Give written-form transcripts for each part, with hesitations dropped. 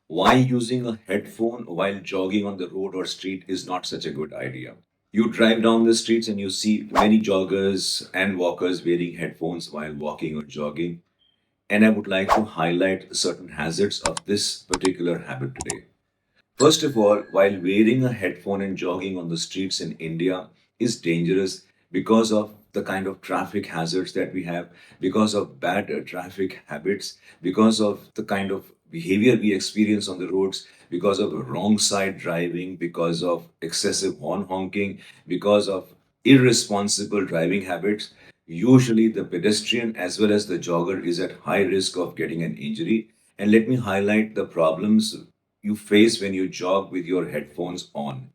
why using a headphone while jogging on the road or street is not such a good idea. You drive down the streets and you see many joggers and walkers wearing headphones while walking or jogging. And I would like to highlight certain hazards of this particular habit today. First of all, while wearing a headphone and jogging on the streets in India is dangerous because of the kind of traffic hazards that we have, because of bad traffic habits, because of the kind of behavior we experience on the roads, because of wrong side driving, because of excessive horn honking, because of irresponsible driving habits. Usually, the pedestrian as well as the jogger is at high risk of getting an injury. And let me highlight the problems you face when you jog with your headphones on.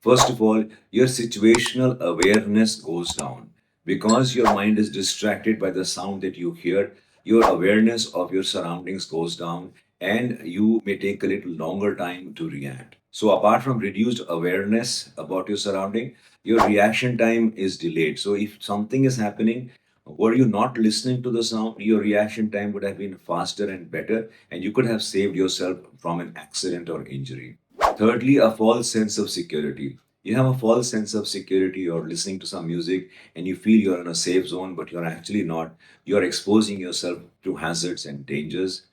First of all, your situational awareness goes down. Because your mind is distracted by the sound that you hear, your awareness of your surroundings goes down and you may take a little longer time to react. So, apart from reduced awareness about your surrounding, your reaction time is delayed. So, if something is happening, were you not listening to the sound, your reaction time would have been faster and better, and you could have saved yourself from an accident or injury. Thirdly, a false sense of security. You have a false sense of security. You're listening to some music and you feel you're in a safe zone, but you're actually not. You're exposing yourself to hazards and dangers.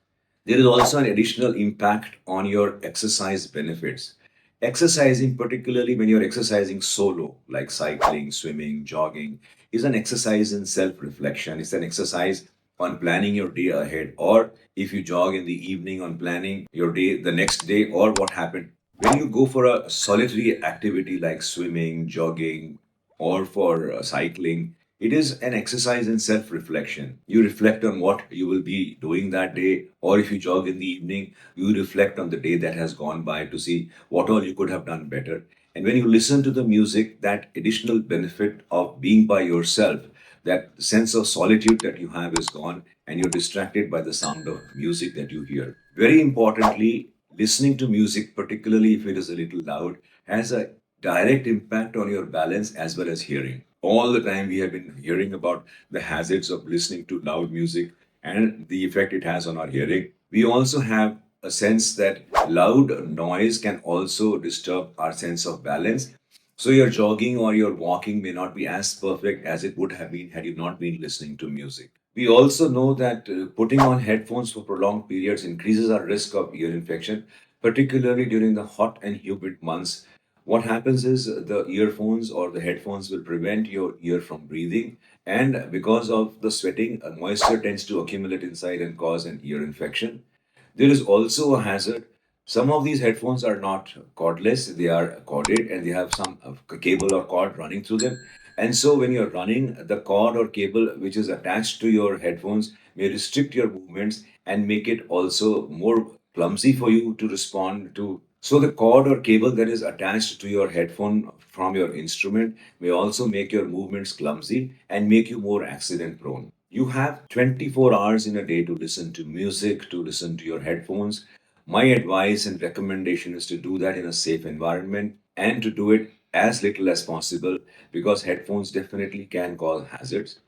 There is also an additional impact on your exercise benefits. Exercising, particularly when you're exercising solo, like cycling, swimming, jogging, is an exercise in self reflection. It's an exercise on planning your day ahead, or if you jog in the evening, on planning your day the next day, or what happened. When you go for a solitary activity like swimming, jogging, or for cycling, it is an exercise in self reflection. You reflect on what you will be doing that day, or if you jog in the evening, you reflect on the day that has gone by to see what all you could have done better. And when you listen to the music, that additional benefit of being by yourself, that sense of solitude that you have is gone, and you're distracted by the sound of music that you hear. Very importantly, listening to music, particularly if it is a little loud, has a direct impact on your balance as well as hearing. All the time we have been hearing about the hazards of listening to loud music and the effect it has on our hearing. We also have a sense that loud noise can also disturb our sense of balance. So your jogging or your walking may not be as perfect as it would have been had you not been listening to music. We also know that putting on headphones for prolonged periods increases our risk of ear infection, particularly during the hot and humid months. What happens is the earphones or the headphones will prevent your ear from breathing, and because of the sweating, moisture tends to accumulate inside and cause an ear infection. There is also a hazard. Some of these headphones are not cordless, they are corded and they have some cable or cord running through them. And so, when you're running, the cord or cable which is attached to your headphones may restrict your movements and make it also more clumsy for you to respond to. So, the cord or cable that is attached to your headphone from your instrument may also make your movements clumsy and make you more accident prone. You have 24 hours in a day to listen to music, to listen to your headphones. My advice and recommendation is to do that in a safe environment and to do it as little as possible because headphones definitely can cause hazards.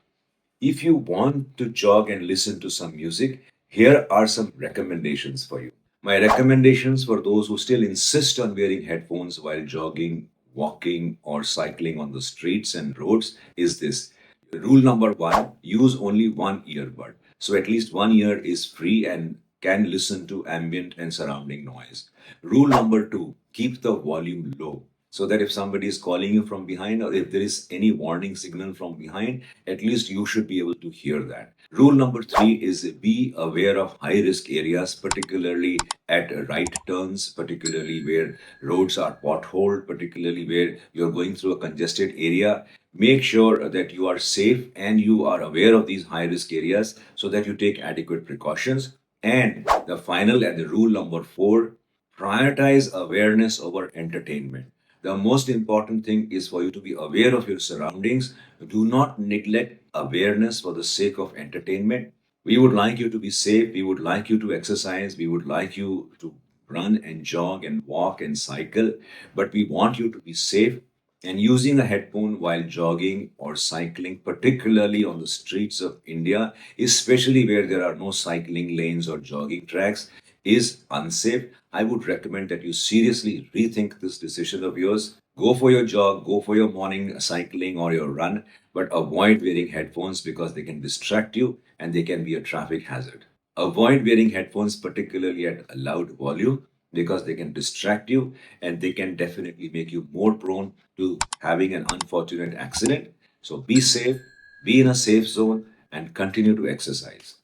If you want to jog and listen to some music, here are some recommendations for you. My recommendations for those who still insist on wearing headphones while jogging, walking, or cycling on the streets and roads is this. Rule number one, use only one earbud. So at least one ear is free and can listen to ambient and surrounding noise. Rule number two, keep the volume low so that if somebody is calling you from behind or if there is any warning signal from behind, at least you should be able to hear that. Rule number three is be aware of high risk areas, particularly at right turns, particularly where roads are potholed, particularly where you're going through a congested area. Make sure that you are safe and you are aware of these high risk areas so that you take adequate precautions. And the final and the rule number four, prioritize awareness over entertainment. The most important thing is for you to be aware of your surroundings. Do not neglect awareness for the sake of entertainment. We would like you to be safe. We would like you to exercise. We would like you to run and jog and walk and cycle. But we want you to be safe. And using a headphone while jogging or cycling, particularly on the streets of India, especially where there are no cycling lanes or jogging tracks, is unsafe, I would recommend that you seriously rethink this decision of yours. Go for your jog, go for your morning cycling or your run, but avoid wearing headphones because they can distract you and they can be a traffic hazard. Avoid wearing headphones, particularly at a loud volume, because they can distract you and they can definitely make you more prone to having an unfortunate accident. So be safe, be in a safe zone, and continue to exercise.